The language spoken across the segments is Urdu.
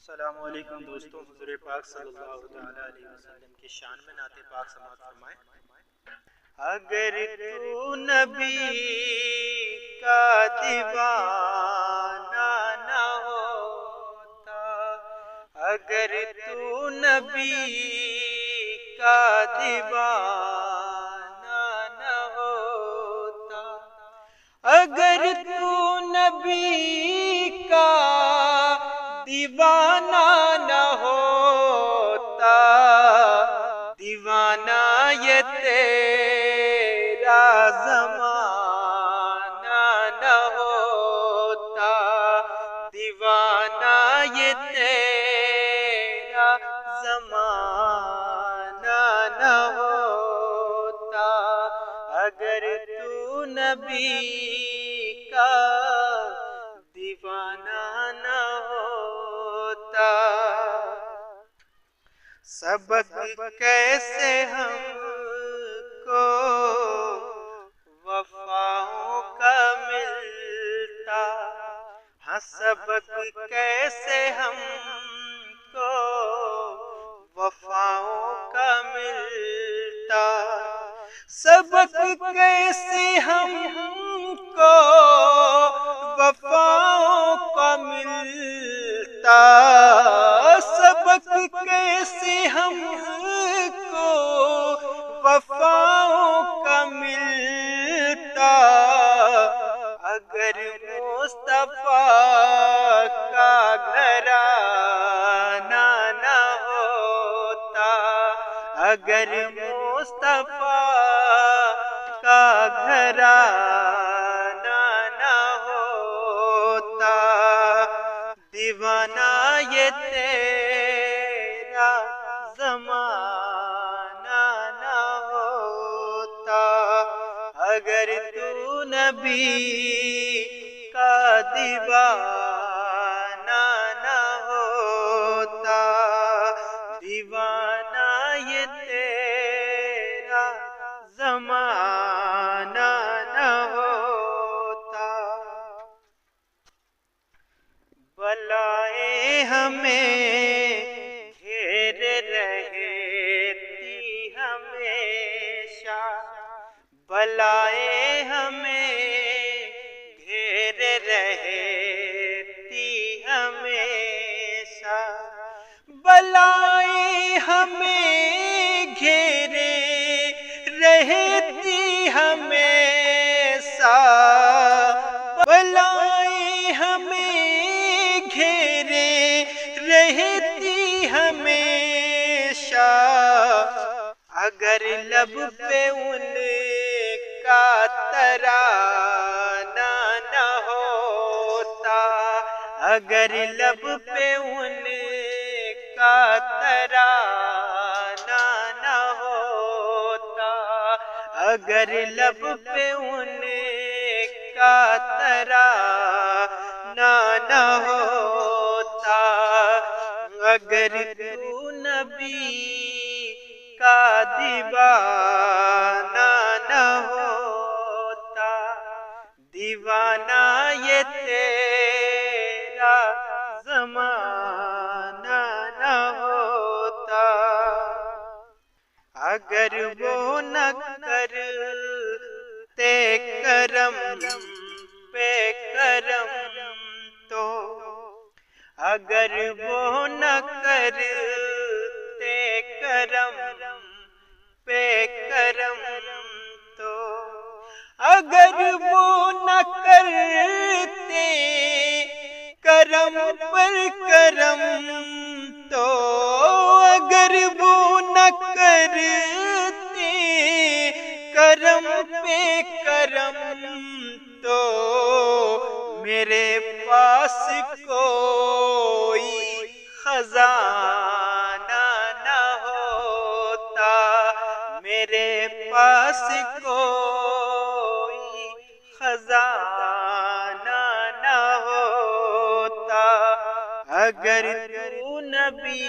السلام علیکم دوستوں، حضور پاک صلی اللہ تعالی علیہ وسلم کی شان میں نعت پاک سماعت فرمائیں۔ اگر تو نبی کا دیوانہ نہ ہوتا، اگر تو نبی کا دیوانہ نہ ہوتا، اگر تو نبی کا دیوانہ نہ ہوتا، دیوانہ یہ تیرا زمانہ نہ ہوتا، دیوانہ یہ تیرا زمانہ نہ ہوتا، اگر تو نبی کا دیوانہ نہ ہوتا۔ سبق کیسے ہم کو وفاؤں کا ملتا، ہاں سبق کیسے ہم کو وفاؤں کا ملتا، سبق کیسے ہم کو وفاؤں کا ملتا، سبق کیسے ہم کو وفاؤں کا ملتا، اگر مصطفیٰ کا گھرانہ نہ ہوتا، اگر مصطفیٰ کا گھرانہ نہ ہوتا، دیوانہ یہ تیرا زمانہ نہ ہوتا، اگر تو نبی کا دیوانہ نہ ہوتا، دیوانہ یہ تیرا زمانہ نہ ہوتا۔ بلائیں ہمیں گھیر رہتی ہمیشہ، بلائیں ہمیں گھیر رہتی ہمیشہ، بلائیں ہمیں گھیرے رہتی ہمیشہ، بلائیں ہمیں گھیرے رہتی ہمیشہ، اگر لب پہ ان کا ترانہ نہ ہوتا، اگر لب پہ ان کا ترانہ نہ ہوتا، اگر لب پہ ان کا ترانہ نہ ہوتا، اگر تو نبی کا دیوانہ نہ ہوتا، دیوانہ یہ تیرا زمانہ نہ ہوتا، اگر وہ نہ کرتے کرم پہ کرم تو، اگر وہ نہ کرتے کرم پہ کرم تو، اگر وہ نہ کرتے کرم پر کرم تو، اگر وہ نہ کرتے کرم پہ کرم تو، میرے پاس کوئی خزانہ نہ ہوتا، میرے پاس کوئی خزانہ نہ ہوتا، اگر تو نبی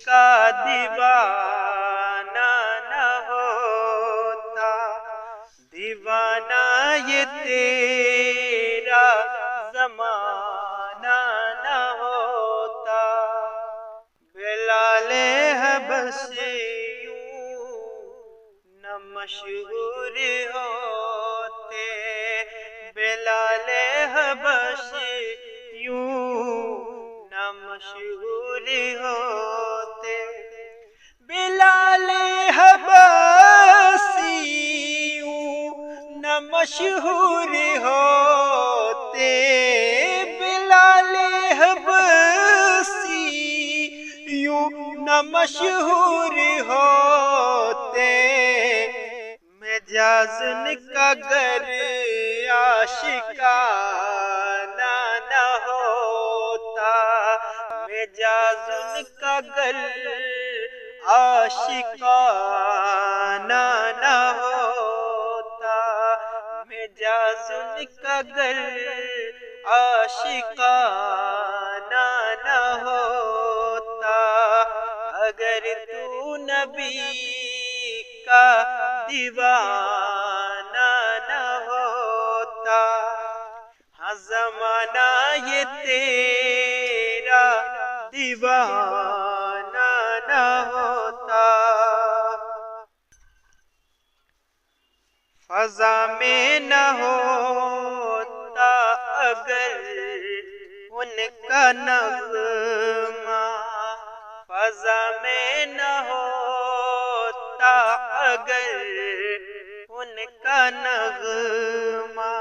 کا دیوانہ نہ ہوتا، دیوانہ یہ تیرا زمانہ نہ ہوتا۔ مشہور ہوتے بلال حبش یوں نہ مشہور ہوتے بلال حبشی یوں نہ مشہور ہوتے بلال حبشی یوں نہ مشہور ہوتے مجاز ان کا گر عاشقانہ نہ ہوتا مجاز ان کا گر عاشقانہ نہ ہوتا مجاز ان کا گر عاشقانہ نہ ہوتا اگر تو نبی کا دیوانہ نہ ہوتا ہاں زمانہ یہ تیرا دیوانہ نہ ہوتا فضا میں نہ ہوتا اگر ان کا نغمہ فضا میں نہ ہوتا اگر ان کا نغمہ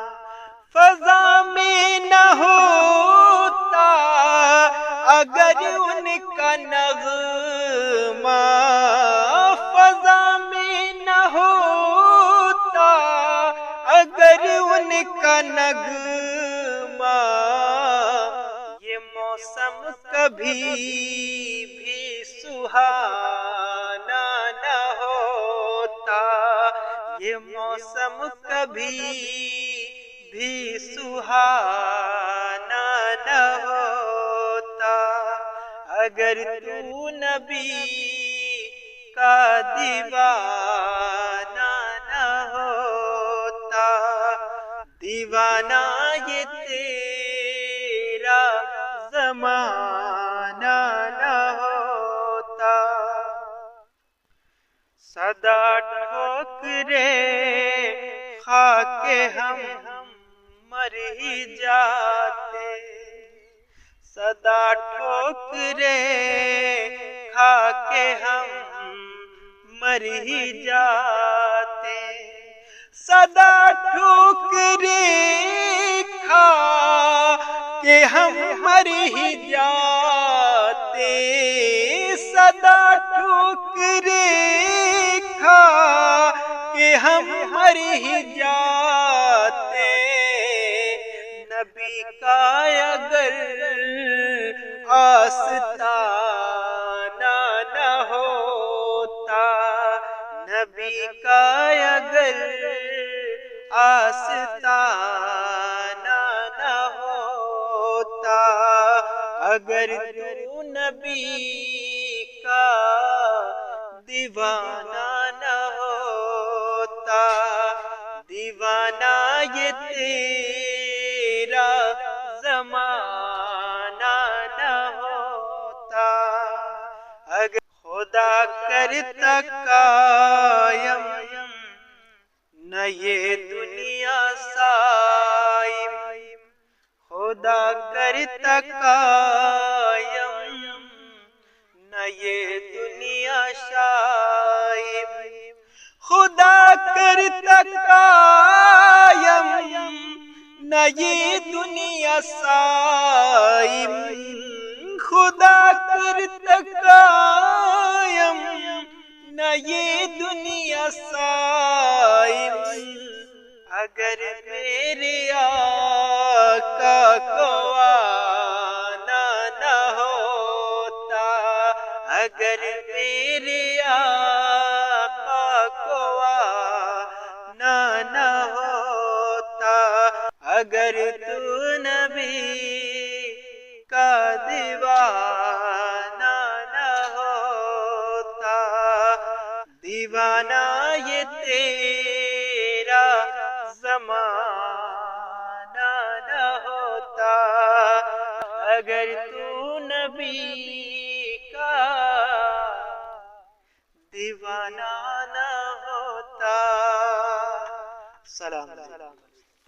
فضا میں نہ ہوتا اگر ان کا نغمہ فضا میں نہ ہوتا اگر ان کا نغمہ یہ موسم کبھی بھی سہانا نہ ہوتا یہ موسم کبھی بھی سہانا نہ ہوتا اگر تو نبی کا دیوانہ نہ ہوتا دیوانہ یہ تیرا زمانہ نہ ہوتا صدا ٹھوکرے کھا کے ہم مر ہی جاتے صدا ٹھوکرے کھا کے ہم مر ہی جاتے صدا ٹھوکرے کھا کے ہم مر ہی جاتے صدا ٹھوکرے کھا کہ ہم مر ہی جاتے نبی کا اگر آستانہ نہ ہوتا نبی کا اگر آستانہ نہ ہوتا اگر تو نبی کا دیوانہ نہ ہوتا دیوانہ یہ تیرا زمانہ نہ ہوتا اگر خدا کرتا قائم نہ یہ دنیا سائم خدا کرتا قائم نہ یہ دنیا شائم خدا کرتا قائم نہ یہ دنیا سائم خدا کرتا قائم نہ یہ دنیا سائم اگر میرے آقا کو آنا نہ ہوتا اگر میرے آقا کو آنا نہ ہوتا اگر تو نبی کا دیوانہ نہ ہوتا دیوانہ یہ تیرا زمانہ نہ ہوتا اگر تو نبی کا دیوانہ نہ ہوتا سلام علیکم.